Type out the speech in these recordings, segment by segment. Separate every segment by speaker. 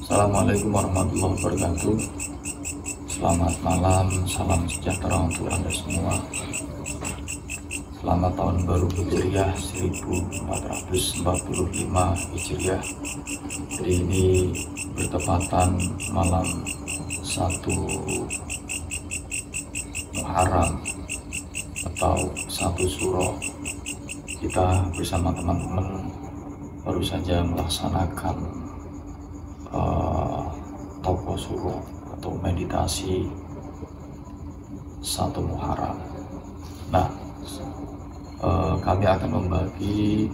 Speaker 1: Assalamualaikum warahmatullahi wabarakatuh. Selamat malam, salam sejahtera untuk Anda semua. Selamat tahun baru Hijriah 1445 Hijriah. Jadi ini bertepatan malam 1 Muharram atau 1 Suro. Kita bersama teman-teman baru saja melaksanakan toko suro atau meditasi 1 Muharram. Nah, kami akan membagi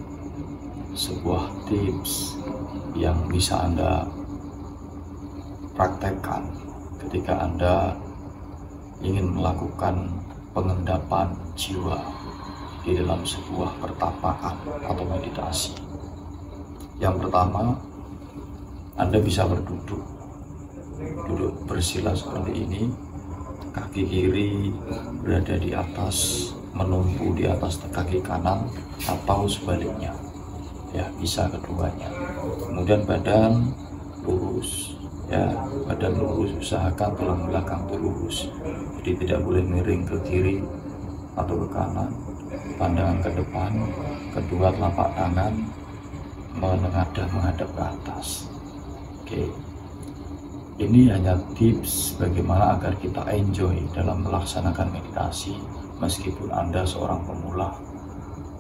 Speaker 1: sebuah tips yang bisa Anda praktekkan ketika Anda ingin melakukan pengendapan jiwa di dalam sebuah pertapaan atau meditasi. Yang pertama, Anda bisa duduk bersila seperti ini, kaki kiri berada di atas, menumpu di atas kaki kanan, atau sebaliknya, ya bisa keduanya. Kemudian badan lurus, ya badan lurus, usahakan tulang belakang itu lurus, jadi tidak boleh miring ke kiri atau ke kanan. Pandangan ke depan, kedua telapak tangan menghadap ke atas. Oke, ini hanya tips bagaimana agar kita enjoy dalam melaksanakan meditasi meskipun Anda seorang pemula.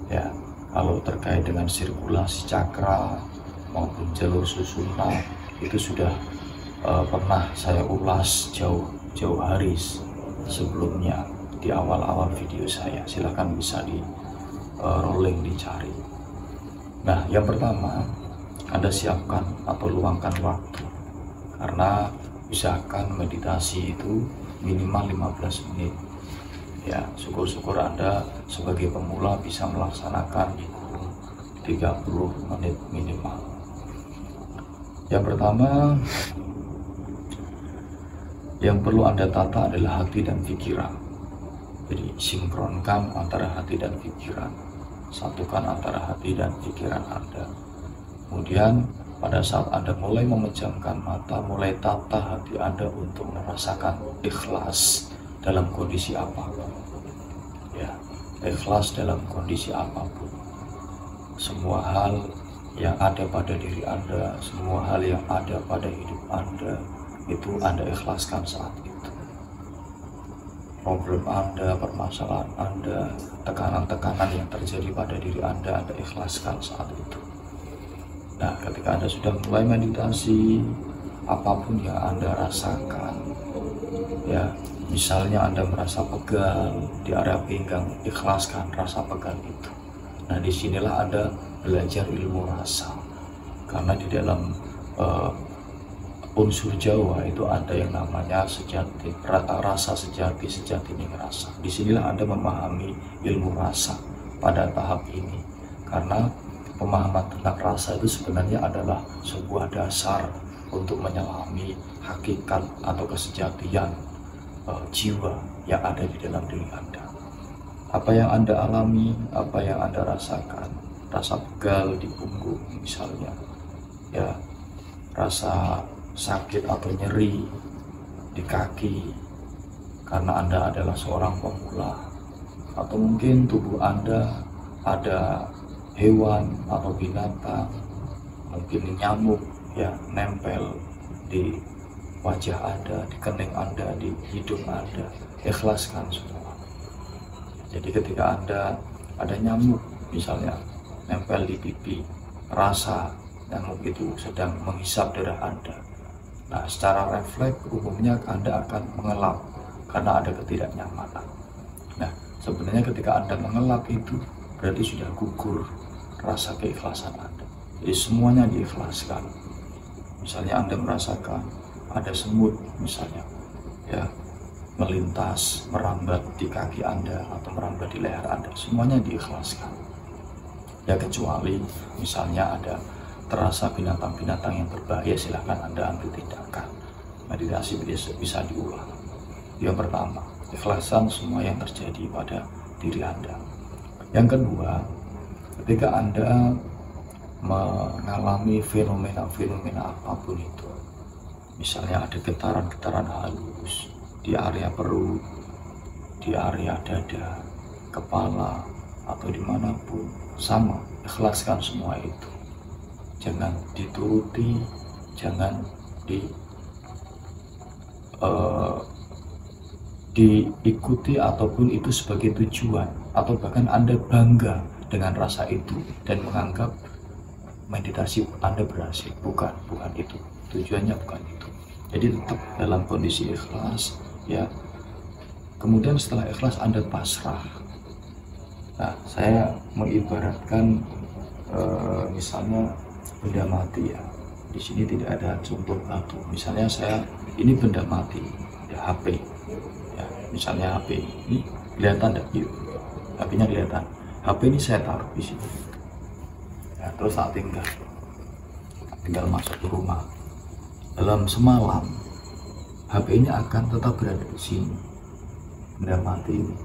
Speaker 1: Ya, kalau terkait dengan sirkulasi cakra maupun jalur susuna itu sudah pernah saya ulas jauh hari sebelumnya di awal-awal video saya. Silahkan bisa di rolling dicari. Nah, yang pertama, Anda siapkan atau luangkan waktu, karena usahakan meditasi itu minimal 15 menit. Ya, syukur-syukur Anda sebagai pemula bisa melaksanakan di kurun 30 menit minimal. Yang pertama yang perlu Anda tata adalah hati dan pikiran. Jadi sinkronkan antara hati dan pikiran, satukan antara hati dan pikiran Anda. Kemudian pada saat Anda mulai memejamkan mata, mulai tata hati Anda untuk merasakan ikhlas dalam kondisi apapun. Ya, ikhlas dalam kondisi apapun. Semua hal yang ada pada diri Anda, semua hal yang ada pada hidup Anda, itu Anda ikhlaskan saat itu. Problem Anda, permasalahan Anda, tekanan-tekanan yang terjadi pada diri Anda ikhlaskan saat itu. Nah, ketika Anda sudah mulai meditasi, apapun yang Anda rasakan, ya, misalnya Anda merasa pegal di area pinggang, ikhlaskan rasa pegal itu. Nah, disinilah Anda belajar ilmu rasa, karena di dalam unsur Jawa itu ada yang namanya sejati, rasa sejati ini rasa. Disinilah Anda memahami ilmu rasa pada tahap ini, karena pemahaman tentang rasa itu sebenarnya adalah sebuah dasar untuk menyelami hakikat atau kesejatian jiwa yang ada di dalam diri Anda. Apa yang Anda alami, apa yang Anda rasakan, rasa pegal di punggung misalnya, ya, rasa sakit atau nyeri di kaki karena Anda adalah seorang pemula, atau mungkin tubuh Anda ada hewan atau binatang, mungkin nyamuk, ya, nempel di wajah Anda, di kening Anda, di hidung Anda, ikhlaskan semua. Jadi ketika Anda ada nyamuk misalnya nempel di pipi, rasa nyamuk itu sedang menghisap darah Anda. Nah, secara refleks umumnya Anda akan mengelap karena ada ketidaknyamanan. Nah, sebenarnya ketika Anda mengelap itu berarti sudah gugur rasa keikhlasan Anda. Jadi semuanya diikhlaskan. Misalnya Anda merasakan ada semut misalnya, ya, melintas, merambat di kaki Anda atau merambat di leher Anda, semuanya diikhlaskan. Ya, kecuali misalnya ada terasa binatang-binatang yang berbahaya, silahkan Anda ambil tindakan. Meditasi bisa diulang. Yang pertama, ikhlasan semua yang terjadi pada diri Anda. Yang kedua, ketika Anda mengalami fenomena-fenomena apapun itu, misalnya ada getaran-getaran halus di area perut, di area dada, kepala, atau dimanapun, sama, ikhlaskan semua itu. Jangan dituruti, jangan diikuti ataupun itu sebagai tujuan, atau bahkan Anda bangga dengan rasa itu dan menganggap meditasi Anda berhasil. Bukan itu tujuannya, bukan itu. Jadi tetap dalam kondisi ikhlas, ya. Kemudian setelah ikhlas Anda pasrah. Nah, saya mengibaratkan misalnya benda mati, ya. Di sini tidak ada contoh batu. Misalnya ini benda mati, ya, HP. Ya, misalnya HP ini kelihatan enggak? HP-nya kelihatan. HP ini saya taruh di sini. Ya, terus saat tinggal masuk ke rumah. Dalam semalam HP ini akan tetap berada di sini, benda mati ini,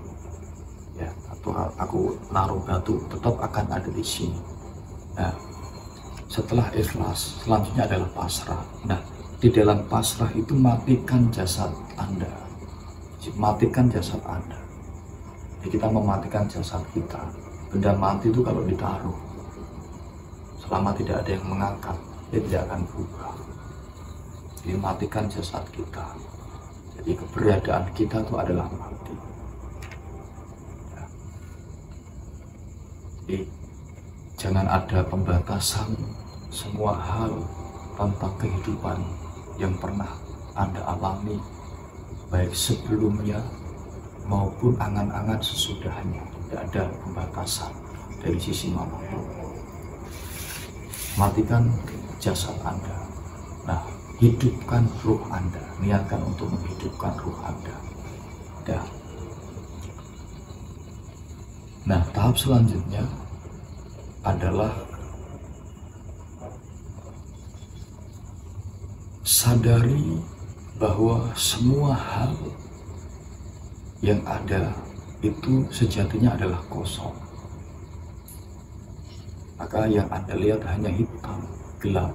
Speaker 1: ya. Atau aku naruh batu, tetap akan ada di sini. Nah, setelah ikhlas, selanjutnya adalah pasrah. Nah, di dalam pasrah itu matikan jasad Anda, matikan jasad Anda. Jadi kita mematikan jasad kita. Benda mati itu kalau ditaruh, selama tidak ada yang mengangkat, dia tidak akan berubah. Jadi matikan jasad kita. Jadi keberadaan kita itu adalah mati. Ya. Jadi jangan ada pembatasan semua hal tentang kehidupan yang pernah Anda alami, baik sebelumnya maupun angan-angan sesudahnya. Tidak ada pembatasan dari sisi manapun. Matikan jasad Anda. Nah, hidupkan ruh Anda, niatkan untuk menghidupkan ruh Anda. Ya. Nah, tahap selanjutnya adalah sadari bahwa semua hal yang ada itu sejatinya adalah kosong. Maka yang Anda lihat hanya hitam, gelap.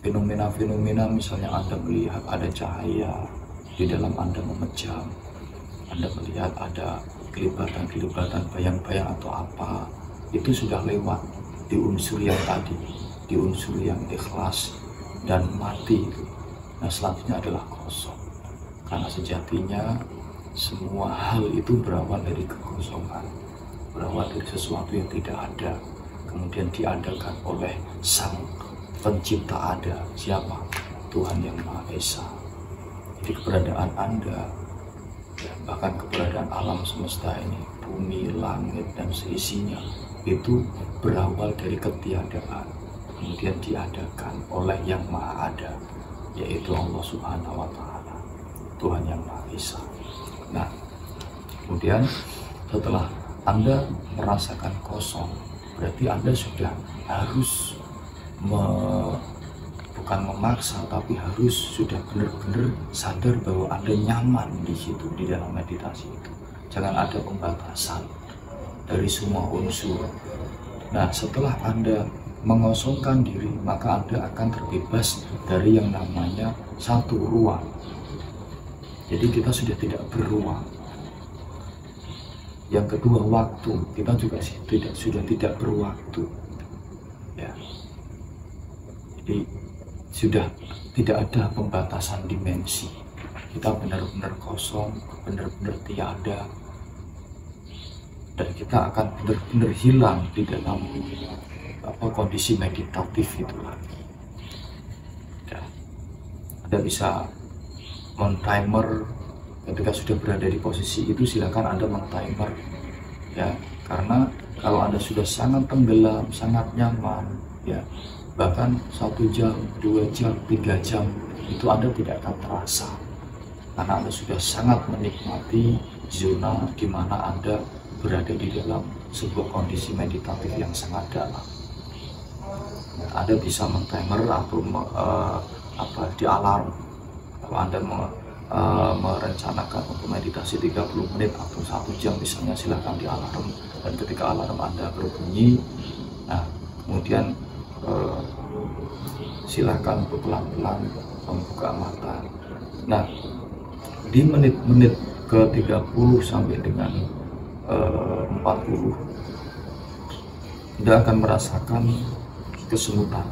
Speaker 1: Fenomena-fenomena misalnya Anda melihat ada cahaya di dalam Anda memejam, Anda melihat ada kelibatan-kelibatan bayang-bayang atau apa, itu sudah lewat di unsur yang tadi, di unsur yang ikhlas dan mati itu. Nah, selanjutnya adalah kosong, karena sejatinya semua hal itu berawal dari kekosongan, berawal dari sesuatu yang tidak ada, kemudian diadakan oleh Sang Pencipta ada. Siapa? Tuhan Yang Maha Esa. Jadi keberadaan Anda, bahkan keberadaan alam semesta ini, bumi, langit, dan seisinya, itu berawal dari ketiadaan, kemudian diadakan oleh Yang Maha Ada, yaitu Allah Subhanahu wa Ta'ala, Tuhan Yang Maha Esa. Nah, kemudian setelah Anda merasakan kosong, berarti Anda sudah harus bukan memaksa, tapi harus sudah benar-benar sadar bahwa Anda nyaman di situ, di dalam meditasi itu. Jangan ada pembatasan dari semua unsur. Nah, setelah Anda mengosongkan diri, maka Anda akan terbebas dari yang namanya satu, ruang. Jadi kita sudah tidak berruang. Yang kedua, waktu. Kita juga sudah tidak berwaktu. Ya. Jadi sudah tidak ada pembatasan dimensi. Kita benar-benar kosong, benar-benar tiada, dan kita akan benar-benar hilang di dalam kondisi meditatif itu lagi. Ya. Anda bisa men-timer ketika sudah berada di posisi itu. Silakan Anda men-timer, ya, karena kalau Anda sudah sangat tenggelam, sangat nyaman, ya, bahkan 1 jam, 2 jam, 3 jam, itu Anda tidak akan terasa, karena Anda sudah sangat menikmati zona di mana Anda berada di dalam sebuah kondisi meditatif yang sangat dalam. Anda bisa men-timer atau di alarm. Kalau Anda merencanakan untuk meditasi 30 menit atau 1 jam misalnya, silahkan di alarm, dan ketika alarm Anda berbunyi, nah kemudian silahkan pelan-pelan membuka mata. Nah, di menit-menit ke 30 sampai dengan 40, Anda akan merasakan kesemutan,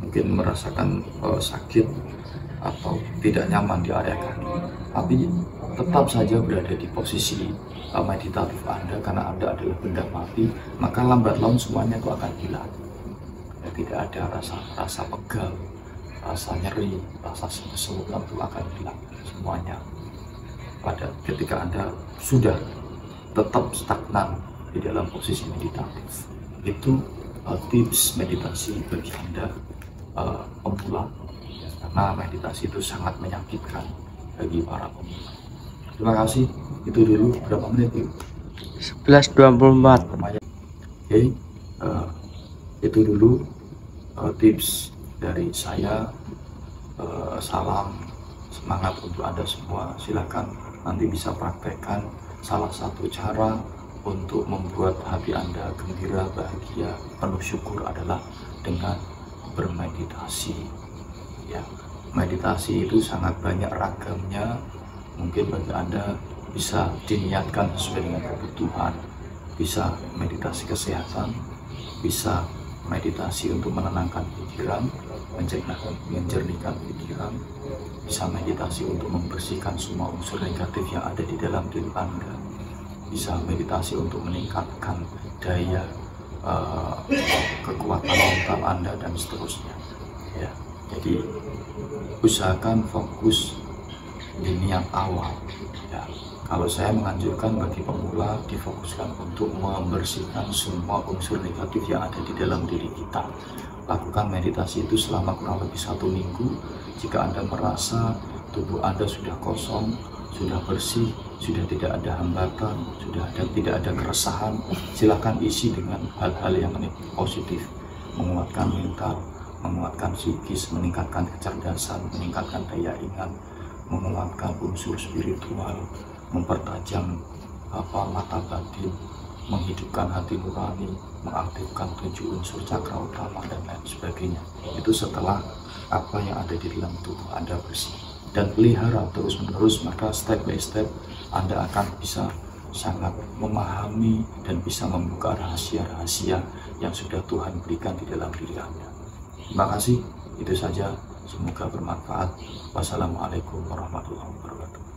Speaker 1: mungkin merasakan sakit atau tidak nyaman di area kaki, tapi tetap saja berada di posisi meditatif Anda, karena Anda adalah benda mati, maka lambat laun semuanya itu akan hilang. Ya, tidak ada rasa pegal, rasa nyeri, rasa kesemutan itu akan hilang semuanya. Pada ketika Anda sudah tetap stagnan di dalam posisi meditatif, itu tips meditasi bagi Anda pemula, karena meditasi itu sangat menyakitkan bagi para pemula. Terima kasih. Itu dulu, berapa menit itu?
Speaker 2: 11.24.
Speaker 1: Oke, itu dulu tips dari saya. Salam semangat untuk Anda semua. Silakan nanti bisa praktekkan. Salah satu cara untuk membuat hati Anda gembira, bahagia, penuh syukur adalah dengan bermeditasi. Ya, meditasi itu sangat banyak ragamnya. Mungkin bagi Anda bisa diniatkan sesuai dengan kebutuhan. Bisa meditasi kesehatan, bisa meditasi untuk menenangkan pikiran, menjernihkan pikiran, bisa meditasi untuk membersihkan semua unsur negatif yang ada di dalam diri Anda, bisa meditasi untuk meningkatkan daya kekuatan mental Anda, dan seterusnya. Ya, jadi usahakan fokus di niat awal. Ya, kalau saya menganjurkan bagi pemula difokuskan untuk membersihkan semua unsur negatif yang ada di dalam diri kita. Lakukan meditasi itu selama kurang lebih 1 minggu. Jika Anda merasa tubuh Anda sudah kosong, sudah bersih, sudah tidak ada hambatan, tidak ada keresahan, silakan isi dengan hal-hal yang positif, menguatkan mental, menguatkan psikis, meningkatkan kecerdasan, meningkatkan daya ingat, menguatkan unsur spiritual, mempertajam mata batin, menghidupkan hati nurani, mengaktifkan 7 unsur cakra utama, dan lain sebagainya. Itu setelah apa yang ada di dalam tubuh Anda bersih, dan pelihara terus menerus, maka step by step Anda akan bisa sangat memahami dan bisa membuka rahasia-rahasia yang sudah Tuhan berikan di dalam diri Anda. Terima kasih, itu saja, semoga bermanfaat. Wassalamualaikum warahmatullahi wabarakatuh.